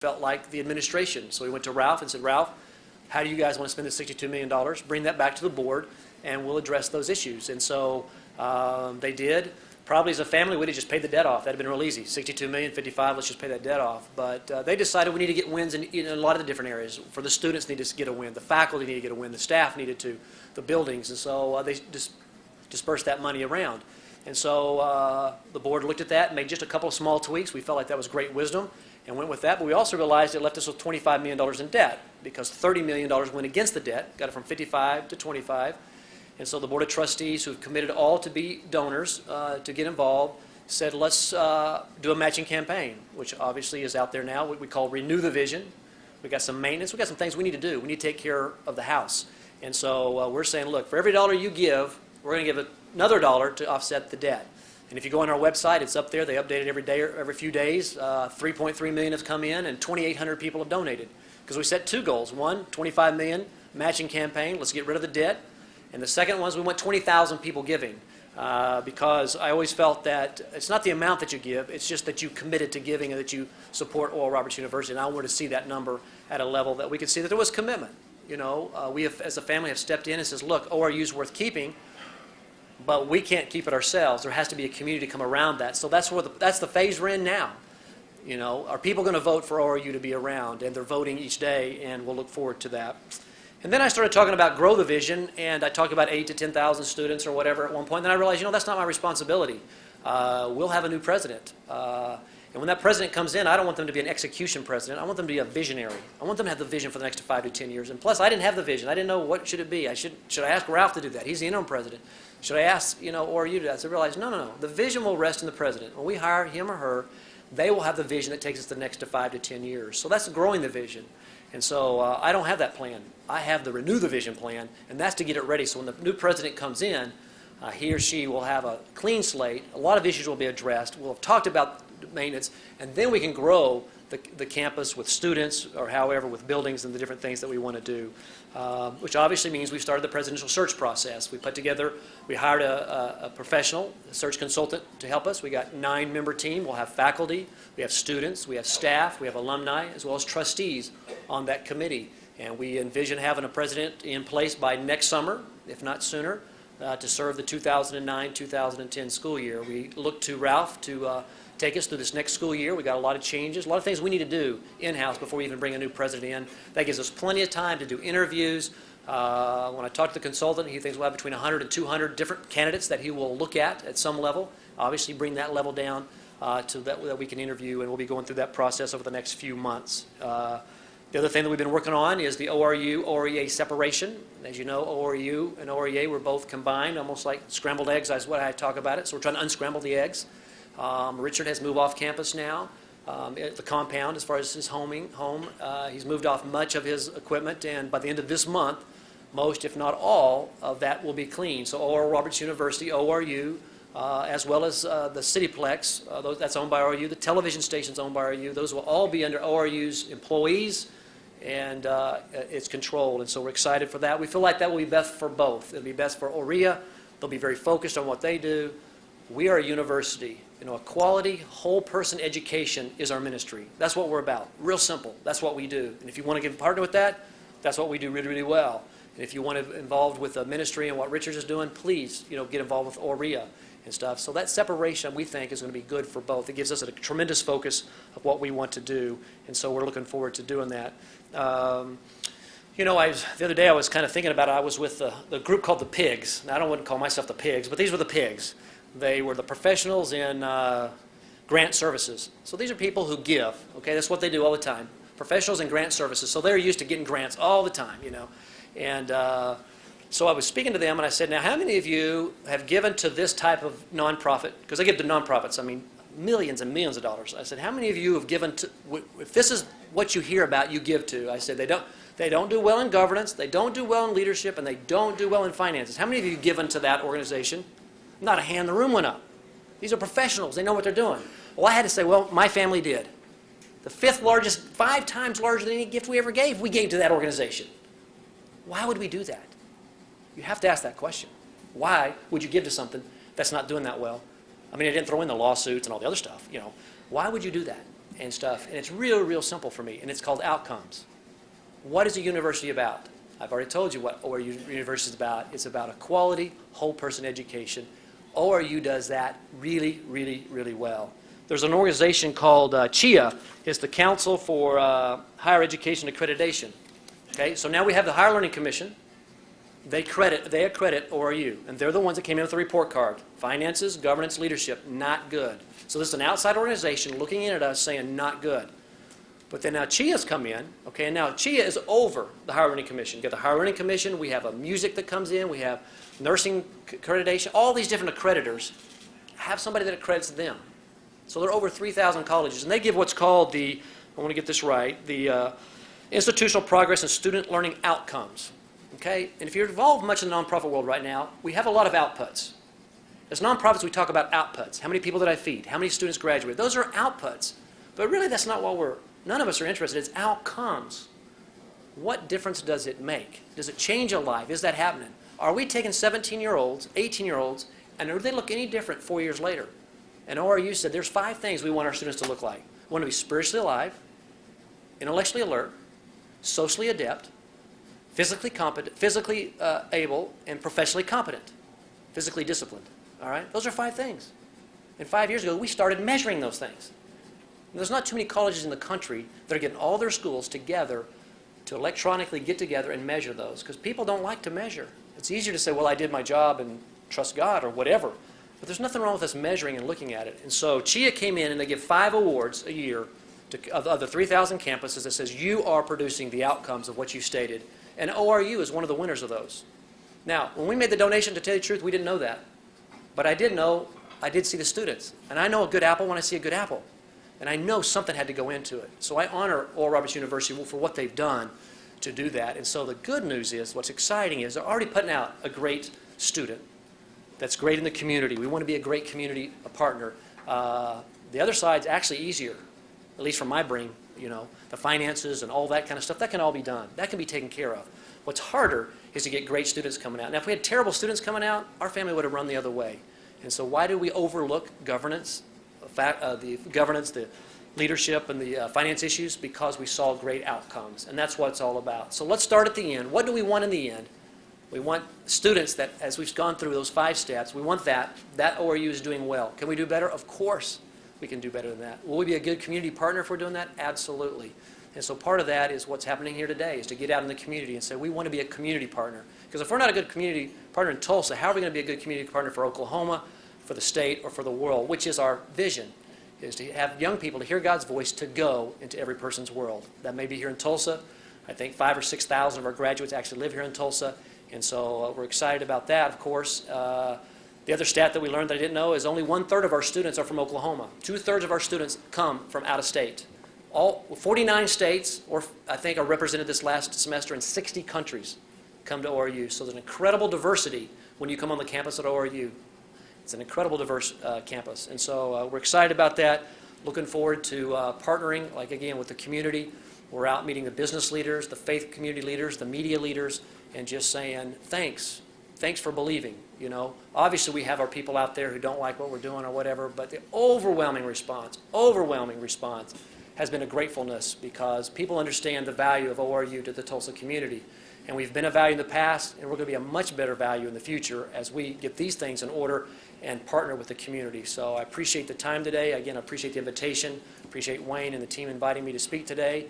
felt like the administration. So we went to Ralph and said, Ralph, how do you guys want to spend the $62 million? Bring that back to the board, and we'll address those issues. And so they did. Probably as a family, we'd have just paid the debt off. That would have been real easy. 62 million, 55, let's just pay that debt off. But they decided we need to get wins in a lot of the different areas. For the students, needed to get a win. The faculty needed to get a win. The staff needed to. The buildings. And so they just dispersed that money around. And so the board looked at that and made just a couple of small tweaks. We felt like that was great wisdom and went with that. But we also realized it left us with $25 million in debt because $30 million went against the debt, got it from 55 to 25. And so the Board of Trustees, who have committed all to be donors to get involved, said let's do a matching campaign, which obviously is out there now, what we call Renew the Vision. We've got some maintenance. We've got some things we need to do. We need to take care of the house. And so we're saying, look, for every dollar you give, we're going to give another dollar to offset the debt. And if you go on our website, it's up there. They update it every day or every few days. 3.3 million has come in, and 2,800 people have donated. Because we set two goals. One, 25 million matching campaign. Let's get rid of the debt. And the second one is we want 20,000 people giving. Because I always felt that it's not the amount that you give, it's just that you committed to giving and that you support Oral Roberts University. And I wanted to see that number at a level that we could see that there was commitment. You know, we have, as a family, have stepped in and says, look, ORU is worth keeping, but we can't keep it ourselves. There has to be a community to come around that. So that's where that's the phase we're in now. You know, are people going to vote for ORU to be around? And they're voting each day, and we'll look forward to that. And then I started talking about grow the vision, and I talked about 8,000 to 10,000 students or whatever at one point. Then I realized, you know, that's not my responsibility. We'll have a new president. And when that president comes in, I don't want them to be an execution president. I want them to be a visionary. I want them to have the vision for the next 5 to 10 years. And plus, I didn't have the vision. I didn't know what should it be. Should I ask Ralph to do that? He's the interim president. Should I ask, you know, or you to do that? So I realized, no. The vision will rest in the president. When we hire him or her, they will have the vision that takes us the next 5 to 10 years. So that's growing the vision. And so I don't have that plan. I have the Renew the Vision plan, and that's to get it ready. So when the new president comes in, he or she will have a clean slate. A lot of issues will be addressed. We'll have talked about maintenance, and then we can grow the campus with students or however with buildings and the different things that we want to do, which obviously means we've started the presidential search process. We hired a professional, a search consultant to help us. We got a 9-member team. We'll have faculty, we have students, we have staff, we have alumni, as well as trustees on that committee. And we envision having a president in place by next summer, if not sooner, to serve the 2009-2010 school year. We look to Ralph to take us through this next school year. We got a lot of changes, a lot of things we need to do in-house before we even bring a new president in. That gives us plenty of time to do interviews. When I talk to the consultant, he thinks we'll have between 100 and 200 different candidates that he will look at some level. Obviously bring that level down to that we can interview, and we'll be going through that process over the next few months. The other thing that we've been working on is the ORU-OREA separation. As you know, ORU and OREA were both combined, almost like scrambled eggs is what I talk about it. So we're trying to unscramble the eggs. Richard has moved off campus now, at the compound as far as his home. He's moved off much of his equipment, and by the end of this month, most, if not all, of that will be clean. So Oral Roberts University, ORU, as well as the Cityplex, that's owned by ORU, the television station's owned by ORU, those will all be under ORU's employees, and it's controlled. And so we're excited for that. We feel like that will be best for both. It'll be best for OREA. They'll be very focused on what they do. We are a university. You know, a quality, whole-person education is our ministry. That's what we're about. Real simple. That's what we do. And if you want to get partner with that, that's what we do really, really well. And if you want to be involved with the ministry and what Richard is doing, please, you know, get involved with OREA and stuff. So that separation, we think, is going to be good for both. It gives us a tremendous focus of what we want to do, and so we're looking forward to doing that. You know, the other day I was kind of thinking about it. I was with the group called the Pigs. Now, I wouldn't call myself the Pigs, but these were the Pigs. They were the professionals in grant services. So these are people who give. Okay, that's what they do all the time. Professionals in grant services. So they're used to getting grants all the time, you know. And so I was speaking to them, and I said, now, how many of you have given to this type of nonprofit? Because I give to nonprofits, I mean, millions and millions of dollars. I said, how many of you have given to, if this is what you hear about, you give to? I said, they don't do well in governance, they don't do well in leadership, and they don't do well in finances. How many of you have given to that organization? Not a hand in the room went up. These are professionals. They know what they're doing. Well, I had to say, well, my family did. The 5th largest, 5 times larger than any gift we ever gave, we gave to that organization. Why would we do that? You have to ask that question. Why would you give to something that's not doing that well? I mean, I didn't throw in the lawsuits and all the other stuff, you know. Why would you do that? and stuff. And it's real, real simple for me, and it's called outcomes. What is a university about? I've already told you what ORU University is about. It's about a quality, whole person education. ORU does that really, really, really well. There's an organization called CHIA. It's the Council for Higher Education Accreditation. Okay, so now we have the Higher Learning Commission. They accredit ORU, and they're the ones that came in with the report card. Finances, governance, leadership, not good. So this is an outside organization looking in at us saying not good. But then now CHIA's come in, okay, and now CHIA is over the Higher Learning Commission. You got the Higher Learning Commission, we have a music that comes in, we have nursing accreditation, all these different accreditors have somebody that accredits them. So there are over 3,000 colleges, and they give what's called the, I want to get this right, the Institutional Progress and Student Learning Outcomes. Okay? And if you're involved much in the nonprofit world right now, we have a lot of outputs. As nonprofits, we talk about outputs. How many people did I feed? How many students graduated? Those are outputs. But really, that's not what none of us are interested in. It's outcomes. What difference does it make? Does it change a life? Is that happening? Are we taking 17-year-olds, 18-year-olds, and do they look any different 4 years later? And ORU said there's 5 things we want our students to look like. We want to be spiritually alive, intellectually alert, socially adept, physically competent, physically able, and professionally competent, physically disciplined. All right? Those are 5 things. And 5 years ago, we started measuring those things. And there's not too many colleges in the country that are getting all their schools together to electronically get together and measure those, because people don't like to measure. It's easier to say, well, I did my job and trust God or whatever. But there's nothing wrong with us measuring and looking at it. And so CHIA came in and they give 5 awards a year of the 3,000 campuses that says you are producing the outcomes of what you stated. And ORU is one of the winners of those. Now, when we made the donation, to tell you the truth, we didn't know that. But I did see the students. And I know a good apple when I see a good apple. And I know something had to go into it. So I honor Oral Roberts University for what they've done to do that. And so the good news is, what's exciting is they're already putting out a great student that's great in the community. We want to be a great community partner. The other side's actually easier, at least from my brain, you know, the finances and all that kind of stuff. That can all be done. That can be taken care of. What's harder is to get great students coming out. Now, if we had terrible students coming out, our family would have run the other way. And so why do we overlook governance, the leadership, and the finance issues? Because we saw great outcomes, and that's what it's all about. So let's start at the end. What do we want in the end? We want students that, as we've gone through those 5 steps, we want that ORU is doing well. Can we do better? Of course we can do better than that. Will we be a good community partner if we're doing that? Absolutely. And so part of that is what's happening here today, is to get out in the community and say we want to be a community partner. Because if we're not a good community partner in Tulsa, how are we going to be a good community partner for Oklahoma, for the state, or for the world, which is our vision, is to have young people to hear God's voice to go into every person's world. That may be here in Tulsa. I think 5,000 or 6,000 of our graduates actually live here in Tulsa. And so we're excited about that, of course. The other stat that we learned that I didn't know is only 1/3 of our students are from Oklahoma. 2/3 of our students come from out of state. All 49 states, or I think, are represented this last semester in 60 countries come to ORU. So there's an incredible diversity when you come on the campus at ORU. It's an incredible diverse campus. And so we're excited about that. Looking forward to partnering, like again, with the community. We're out meeting the business leaders, the faith community leaders, the media leaders, and just saying thanks. Thanks for believing. You know, obviously we have our people out there who don't like what we're doing or whatever, but the overwhelming response has been a gratefulness, because people understand the value of ORU to the Tulsa community. And we've been a value in the past, and we're going to be a much better value in the future as we get these things in order and partner with the community. So I appreciate the time today. Again, I appreciate the invitation. Appreciate Wayne and the team inviting me to speak today.